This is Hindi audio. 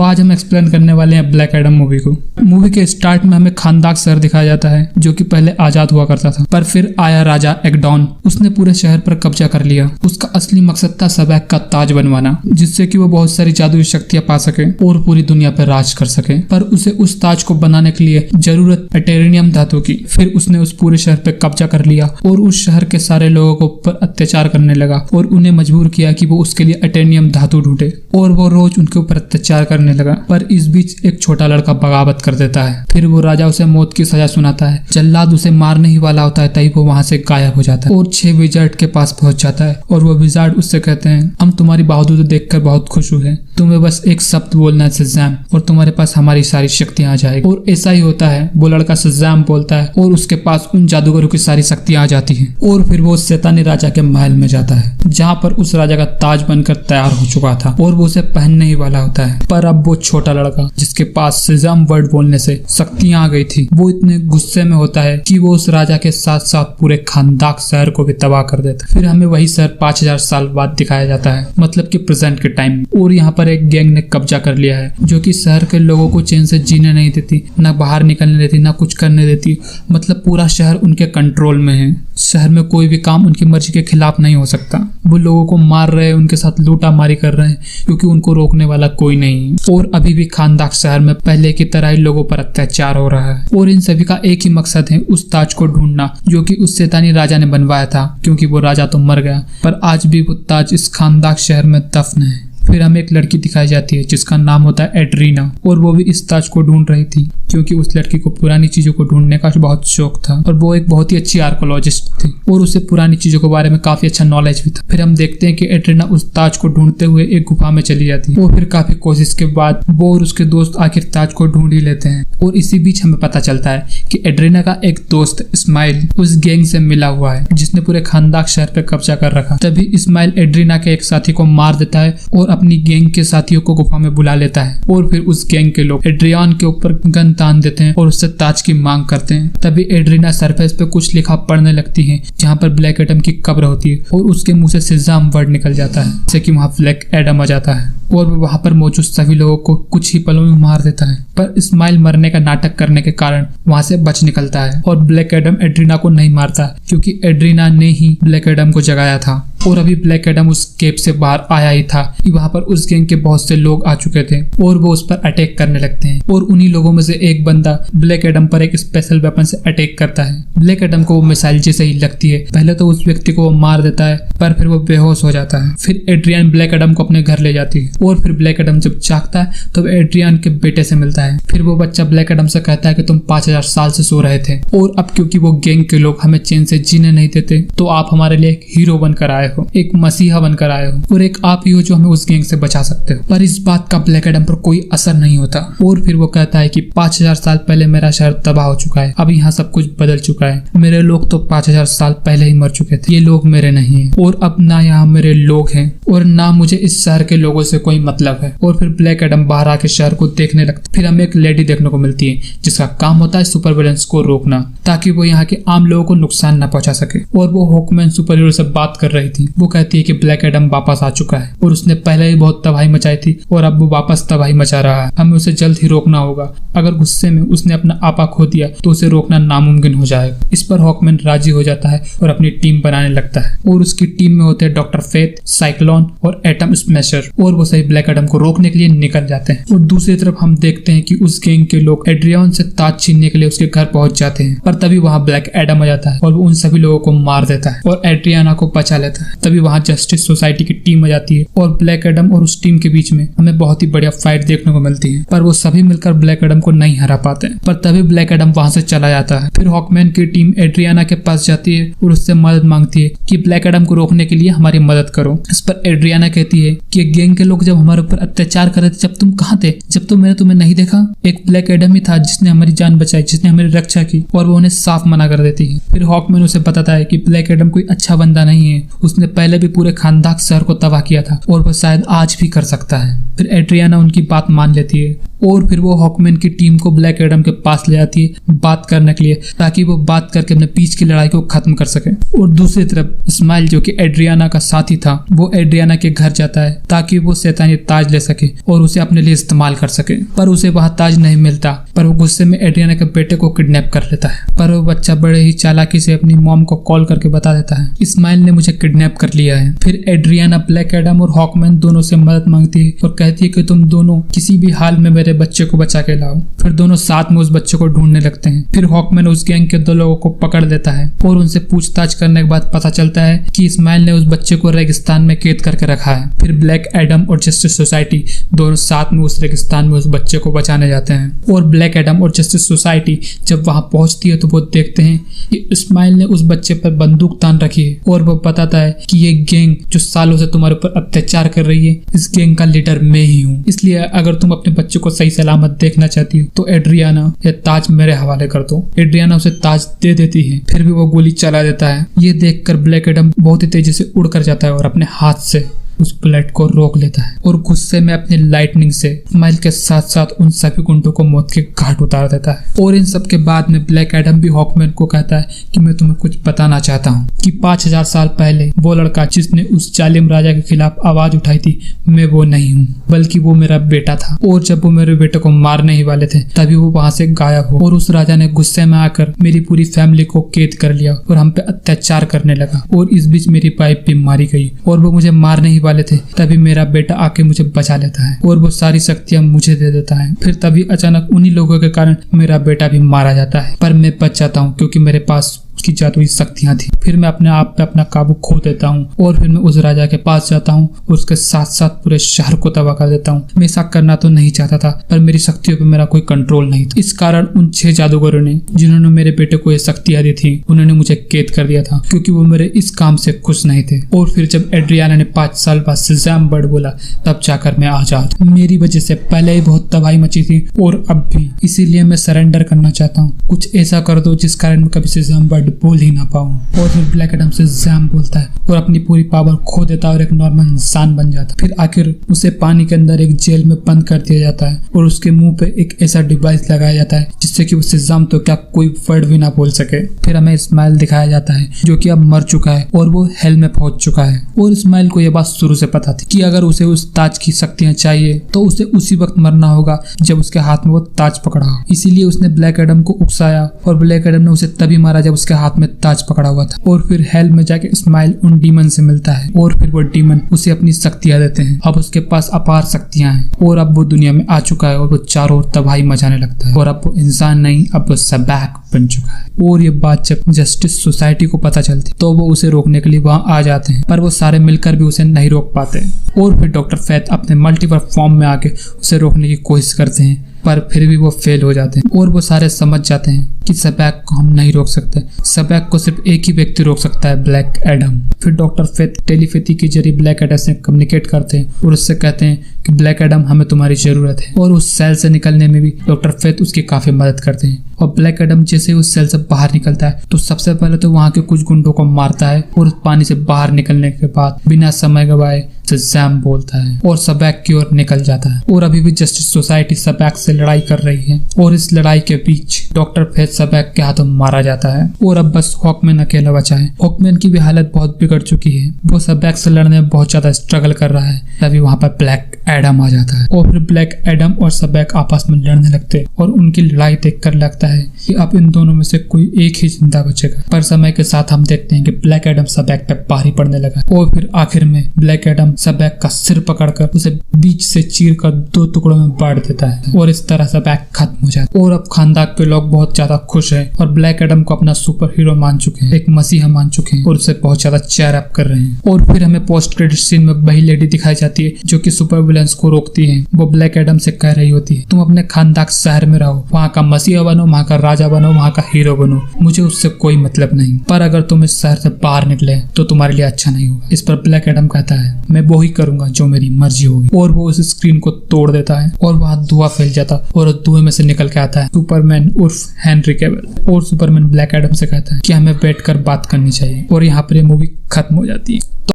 तो आज हम एक्सप्लेन करने वाले हैं ब्लैक एडम मूवी को। मूवी के स्टार्ट में हमें खानदाक शहर दिखाया जाता है जो कि पहले आजाद हुआ करता था, पर फिर आया राजा एकडॉन। उसने पूरे शहर पर कब्जा कर लिया। उसका असली मकसद था सबैक का ताज बनवाना, जिससे कि वो बहुत सारी जादुई शक्तियां पा सके और पूरी दुनिया पर राज कर सके। पर उसे उस ताज को बनाने के लिए जरूरत एटेरिनियम धातु की। फिर उसने उस पूरे शहर पर कब्जा कर लिया और उस शहर के सारे लोगों को ऊपर अत्याचार करने लगा और उन्हें मजबूर किया कि वो उसके लिए एटेनियम धातु ढूंढे, और वो रोज उनके ऊपर अत्याचार करने लगा। पर इस बीच एक छोटा लड़का बगावत कर देता है। फिर वो राजा उसे मौत की सजा सुनाता है। जल्लाद उसे मारने ही वाला होता है, तभी वो वहां से गायब हो जाता है और 6 विजार्ड के पास पहुंच जाता है। और वो विजार्ड उससे कहते हैं, हम तुम्हारी बहादुरी देखकर बहुत खुश हुए, तुम्हें बस एक शब्द बोलना है शज़ाम, और तुम्हारे पास हमारी सारी शक्तियां आ जाएगी। और ऐसा ही होता है। वो लड़का शज़ाम बोलता है और उसके पास उन जादूगरों की सारी शक्तियां आ जाती हैं। और फिर वो शैतानी राजा के महल में जाता है, जहाँ पर उस राजा का ताज बनकर तैयार हो चुका था और वो उसे पहनने ही वाला होता है। पर अब वो छोटा लड़का जिसके पास शज़ाम वर्ड बोलने से शक्तियां आ गई थी, वो इतने गुस्से में होता है कि वो उस राजा के साथ साथ पूरे खानदाक शहर को भी तबाह कर देता है। फिर हमें वही शहर 5000 साल बाद दिखाया जाता है, मतलब कि प्रेजेंट के टाइम। और यहाँ पर एक गैंग ने कब्जा कर लिया है जो कि शहर के लोगों को चैन से जीने नहीं देती, ना बाहर निकलने देती, ना कुछ करने देती। मतलब पूरा शहर उनके कंट्रोल में है। शहर में कोई भी काम उनकी मर्जी के खिलाफ नहीं हो सकता। वो लोगों को मार रहे हैं, उनके साथ लूटा मारी कर रहे हैं, क्योंकि उनको रोकने वाला कोई नहीं है। और अभी भी खानदाक शहर में पहले की तरह ही लोगों पर अत्याचार हो रहा है। और इन सभी का एक ही मकसद है, उस ताज को ढूंढना जो कि उस शैतानी राजा ने बनवाया था, क्योंकि वो राजा तो मर गया, पर आज भी वो ताज इस खानदाक शहर में दफन है। फिर हमें एक लड़की दिखाई जाती है जिसका नाम होता है एड्रीना, और वो भी इस ताज को ढूंढ रही थी, क्योंकि उस लड़की को पुरानी चीजों को ढूंढने का बहुत शौक था। और वो एक बहुत ही अच्छी आर्कोलॉजिस्ट थी और उसे पुरानी चीजों के बारे में काफी अच्छा नॉलेज भी था। फिर हम देखते हैं कि एड्रीना उस ताज को ढूंढते हुए एक गुफा में चली जाती है और फिर काफी कोशिश के बाद वो और उसके दोस्त आखिर ताज को ढूंढ ही लेते हैं। और इसी बीच हमें पता चलता है कि एड्रीना का एक दोस्त इस्माइल उस गैंग से मिला हुआ है जिसने पूरे खानदाक शहर पर कब्जा कर रखा। तभी इस्माइल एड्रीना के एक साथी को मार देता है और अपनी गैंग के साथियों को गुफा में बुला लेता है। और फिर उस गैंग के लोग एड्रियान के ऊपर गन तान देते हैं और उससे ताज की मांग करते हैं। तभी एड्रीना सरफेस पे कुछ लिखा पढ़ने लगती है, जहाँ पर ब्लैक एडम की कब्र होती है और उसके मुंह से शज़ाम वर्ड निकल जाता है, जैसे कि वहाँ ब्लैक एडम आ जाता है और वो वहाँ पर मौजूद सभी लोगों को कुछ ही पलों में मार देता है। पर इस्माइल मरने का नाटक करने के कारण वहाँ से बच निकलता है और ब्लैक एडम एड्रीना को नहीं मारता, क्योंकि एड्रीना ने ही ब्लैक एडम को जगाया था। और अभी ब्लैक एडम उस केव से बाहर आया ही था कि वहाँ पर उस गैंग के बहुत से लोग आ चुके थे और वो उस पर अटैक करने लगते हैं। और उन्हीं लोगों में से एक बंदा ब्लैक एडम पर एक स्पेशल वेपन से अटैक करता है। ब्लैक एडम को वो मिसाइल जैसे ही लगती है, पहले तो उस व्यक्ति को वो मार देता है, पर फिर वो बेहोश हो जाता है। फिर एड्रियन ब्लैक एडम को अपने घर ले जाती है और फिर ब्लैक एडम जब जागता है तो एड्रियन के बेटे से मिलता है। फिर वो बच्चा ब्लैक एडम से कहता है कि तुम 5000 साल से सो रहे थे और अब क्योंकि वो गैंग के लोग हमें चैन से जीने नहीं देते, तो आप हमारे लिए एक हीरो बनकर आए हो, एक मसीहा बनकर आए हो, और एक आप ही हो जो हमें उस गैंग से बचा सकते हो। पर इस बात का ब्लैक एडम पर कोई असर नहीं होता और फिर वो कहता है कि 5000 साल पहले मेरा शहर तबाह हो चुका है, अब यहाँ सब कुछ बदल चुका है, मेरे लोग तो 5000 साल पहले ही मर चुके थे, ये लोग मेरे नहीं है और अब ना यहाँ मेरे लोग हैं और ना मुझे इस शहर के लोगों से कोई मतलब है। और फिर ब्लैक एडम बाहर आके शहर को देखने लगता। फिर हमें एक लेडी देखने को मिलती है जिसका काम होता है सुपर विलेंस को रोकना, ताकि वो यहाँ के आम लोगों को नुकसान न पहुंचा सके। और वो हॉकमैन सुपर हीरो से बात कर रही थी। वो कहती है कि ब्लैक एडम वापस आ चुका है और उसने पहले ही बहुत तबाही मचाई थी और अब वो वापस तबाही मचा रहा है, हमें उसे जल्द ही रोकना होगा। अगर गुस्से में उसने अपना आपा खो दिया तो उसे रोकना नामुमकिन हो जाएगा। इस पर हॉकमैन राजी हो जाता है और अपनी टीम बनाने लगता है और उसकी टीम में होते हैं डॉक्टर फेथ, साइक्लोन और एटम स्मैशर, और वो सही ब्लैक एडम को रोकने के लिए निकल जाते हैं। और दूसरी तरफ हम देखते हैं कि उस गैंग के लोग एड्रियन से ताज छीनने के लिए उसके घर पहुंच जाते हैं, पर तभी वहाँ ब्लैक एडम आ जाता है और वो उन सभी लोगों को मार देता है और एड्रियाना को बचा लेता है। तभी वहाँ जस्टिस सोसाइटी की टीम आ जाती है और ब्लैक एडम और उस टीम के बीच में हमें बहुत ही बढ़िया फाइट देखने को मिलती है, पर वो सभी मिलकर ब्लैक एडम को नहीं हरा पाते हैं। पर तभी ब्लैक एडम वहाँ से चला जाता है। फिर हॉकमैन की टीम एड्रियाना के पास जाती है और उससे मदद मांगती है कि ब्लैक एडम को रोकने के लिए हमारी मदद करो। इस पर एड्रियाना कहती है कि गैंग के लोग जब हमारे ऊपर अत्याचार कर रहे थे, जब तुम कहाँ थे, जब तो मैंने तुम्हें नहीं देखा। एक ब्लैक एडम ही था जिसने हमारी जान बचाई, जिसने हमारी रक्षा की, और वो उन्हें साफ मना कर देती है। फिर हॉकमैन उसे बताता है कि ब्लैक एडम कोई अच्छा बंदा नहीं है, उसने पहले भी पूरे खानदाक शहर को तबाह किया था और वो शायद आज भी कर सकता है। फिर एड्रियाना उनकी बात मान लेती है और फिर वो हॉकमैन की टीम को ब्लैक एडम के पास ले जाती है बात करने के लिए, ताकि वो बात करके अपने बीच की लड़ाई को खत्म कर सके। और दूसरी तरफ इस्माइल जो कि एड्रियाना का साथी था, वो एड्रियाना के घर जाता है ताकि वो शैतानी ताज ले सके और उसे अपने लिए इस्तेमाल कर सके। पर उसे वहां ताज नहीं मिलता, पर वो गुस्से में एड्रियाना के बेटे को किडनैप कर लेता है। पर वो बच्चा बड़े ही चालाकी से अपनी मॉम को कॉल करके बता देता है इस्माइल ने मुझे किडनैप कर लिया है। फिर एड्रियाना ब्लैक एडम और हॉकमैन दोनों से मदद मांगती है और कहती है कि तुम दोनों किसी भी हाल में मेरे बच्चे को बचा के लाओ। फिर दोनों साथ में उस बच्चे को ढूंढने लगते हैं। फिर हॉकमैन उस गैंग के 2 लोगों को पकड़ लेता है और उनसे पूछताछ करने के बाद पता चलता है कि इस्माइल ने उस बच्चे को रेगिस्तान में कैद करके रखा है। फिर ब्लैक एडम और जस्टिस सोसाइटी दोनों साथ में उस रेगिस्तान में उस बच्चे को बचाने जाते हैं। और ब्लैक एडम और जस्टिस सोसाइटी जब वहां पहुंचती है तो वो देखते हैं कि इस्माइल ने उस बच्चे पर बंदूक तान रखी है और वो बताता है कि ये गैंग जो सालों से तुम्हारे ऊपर अत्याचार कर रही है, इस गैंग का लीडर मैं ही हूँ। इसलिए अगर तुम अपने बच्चे को सही सलामत देखना चाहती हो तो एड्रियाना ये ताज मेरे हवाले कर दो। एड्रियाना उसे ताज दे देती है, फिर भी वो गोली चला देता है। ये देखकर ब्लैक एडम बहुत ही तेजी से उड़ कर जाता है और अपने हाथ से उस बुलेट को रोक लेता है और गुस्से में अपनी लाइटनिंग से इस्माइल के साथ साथ उन सभी गुंडों को मौत के घाट उतार देता है। और इन सब के बाद में ब्लैक एडम भी हॉकमैन को कहता है कि मैं तुम्हें कुछ बताना चाहता हूँ कि 5000 साल पहले वो लड़का जिसने उस जालिम राजा के खिलाफ आवाज उठाई थी, मैं वो नहीं हूँ, बल्कि वो मेरा बेटा था। और जब वो मेरे बेटे को मारने ही वाले थे तभी वो वहां से गायब हो और उस राजा ने गुस्से में आकर मेरी पूरी फैमिली को कैद कर लिया और हम पे अत्याचार करने लगा। और इस बीच मेरी वाइफ भी मारी गई और वो मुझे मारने ही वाले थे, तभी मेरा बेटा आके मुझे बचा लेता है और वो सारी शक्तियां मुझे दे देता है। फिर तभी अचानक उन्हीं लोगों के कारण मेरा बेटा भी मारा जाता है, पर मैं बच जाता हूँ क्योंकि मेरे पास उसकी जादुई शक्तियां थी। फिर मैं अपने आप पे अपना काबू खो देता हूँ और फिर मैं उस राजा के पास जाता हूँ और उसके साथ साथ पूरे शहर को तबाह कर देता हूँ। मैं ऐसा करना तो नहीं चाहता था, पर मेरी शक्तियों पे मेरा कोई कंट्रोल नहीं था। इस कारण उन 6 जादूगरों ने जिन्होंने मेरे बेटे को ये शक्तियां दी थी, उन्होंने मुझे कैद कर दिया था क्योंकि वो मेरे इस काम से खुश नहीं थे। और फिर जब एड्रियाना ने 5 साल बाद शज़ाम वर्ड बोला, तब जाकर मैं आजाद। मेरी वजह से पहले ही बहुत तबाही मची थी और अब भी, इसीलिए मैं सरेंडर करना चाहता हूँ। कुछ ऐसा कर दो जिस कारण मैं कभी शज़ाम वर्ड बोल ही ना पाऊं। और फिर ब्लैक एडम से शज़ाम बोलता है और अपनी पूरी पावर खो देता है और एक नॉर्मल इंसान बन जाता है। फिर आखिर उसे पानी के अंदर एक जेल में बंद कर दिया जाता है और उसके मुंह पे एक ऐसा डिवाइस लगाया जाता है जिससे कि वो शज़ाम तो क्या कोई वर्ड भी ना बोल सके। फिर हमें इस्माइल दिखाया जाता है जो कि अब मर चुका है और वो हेल में पहुंच चुका है। और इस्माइल को यह बात शुरू से पता थी कि अगर उसे उस ताज की शक्तियां चाहिए तो उसे उसी वक्त मरना होगा जब उसके हाथ में वो ताज पकड़ा हो। इसीलिए उसने ब्लैक एडम को उकसाया और ब्लैक एडम ने उसे तभी मारा जब उसके हाथ में ताज पकड़ा हुआ था। और फिर हेल में जाके इस्माइल उन डीमन से मिलता है और फिर वो डीमन उसे अपनी शक्तियां देते हैं। अब उसके पास अपार शक्तियां हैं और अब वो दुनिया में आ चुका है और वो चारों ओर तबाही मचाने लगता है। और अब वो इंसान नहीं, अब वो सबैक बन चुका है। और ये बात जब जस्टिस सोसाइटी को पता चलती तो वो उसे रोकने के लिए वहां आ जाते हैं, पर वो सारे मिलकर भी उसे नहीं रोक पाते। और फिर डॉक्टर फेथ अपने मल्टीवर्स फॉर्म में आके उसे रोकने की कोशिश करते हैं, पर फिर भी वो फेल हो जाते हैं। और वो सारे समझ जाते हैं कि सबैक को हम नहीं रोक सकते, सबैक को सिर्फ एक ही व्यक्ति रोक सकता है, ब्लैक एडम। फिर डॉक्टर फेथ टेलीपैथी के जरिए ब्लैक एडम से कम्युनिकेट करते हैं और उससे कहते हैं कि ब्लैक एडम हमें तुम्हारी जरूरत है। और उस सेल से निकलने में भी डॉक्टर फेथ उसकी काफी मदद करते हैं। और ब्लैक एडम जैसे उस सेल से बाहर निकलता है तो सबसे पहले तो वहां के कुछ गुंडों को मारता है और उस पानी से बाहर निकलने के बाद बिना समय गवाए शज़ाम बोलता है और सबैक की ओर निकल जाता है। और अभी भी जस्टिस सोसाइटी सबैक से लड़ाई कर रही है और इस लड़ाई के बीच डॉक्टर फेथ सबैक के हाथों मारा जाता है और अब बस हॉकमैन अकेला बचा है। हॉकमैन की भी हालत बहुत बिगड़ चुकी है, वो सबैक से लड़ने में बहुत ज्यादा स्ट्रगल कर रहा है। तभी वहां पर ब्लैक एडम आ जाता है और फिर ब्लैक एडम और सबैक आपस में लड़ने लगते हैं और उनकी लड़ाई देखकर लगता है कि अब इन दोनों में से कोई एक ही जिंदा बचेगा। पर समय के साथ हम देखते हैं कि ब्लैक एडम सबैक पे भारी पड़ने लगा और फिर आखिर में ब्लैक एडम सबैक का सिर पकड़कर उसे बीच से चीर कर 2 टुकड़ों में बांट देता है और इस तरह सबैक खत्म हो जाता है। और अब खानदान के लोग बहुत ज्यादा खुश हैं और ब्लैक एडम को अपना सुपर हीरो मान चुके हैं, एक मसीहा मान चुके हैं और उसे बहुत ज्यादा चेयर अप कर रहे हैं। और फिर हमें पोस्ट क्रेडिट सीन में वही लेडी दिखाई जाती है जो कि सुपर विलेंस को रोकती है। वो ब्लैक एडम से कह रही होती है, तुम अपने खानदान शहर में रहो, वहाँ का मसीहा बनो, वहाँ का राजा बनो, वहाँ का हीरो बनो, मुझे उससे कोई मतलब नहीं। पर अगर तुम इस शहर से बाहर निकले तो तुम्हारे लिए अच्छा नहीं होगा। इस पर ब्लैक एडम कहता है, मैं वो ही करूंगा जो मेरी मर्जी होगी। और वो उस स्क्रीन को तोड़ देता है और वहाँ धुआं फैल जाता है और धुएं में से निकल के आता है सुपरमैन उर्फ हेनरी कैविल। और सुपरमैन ब्लैक एडम से कहता है कि हमें बैठकर बात करनी चाहिए और यहाँ पर ये मूवी खत्म हो जाती है।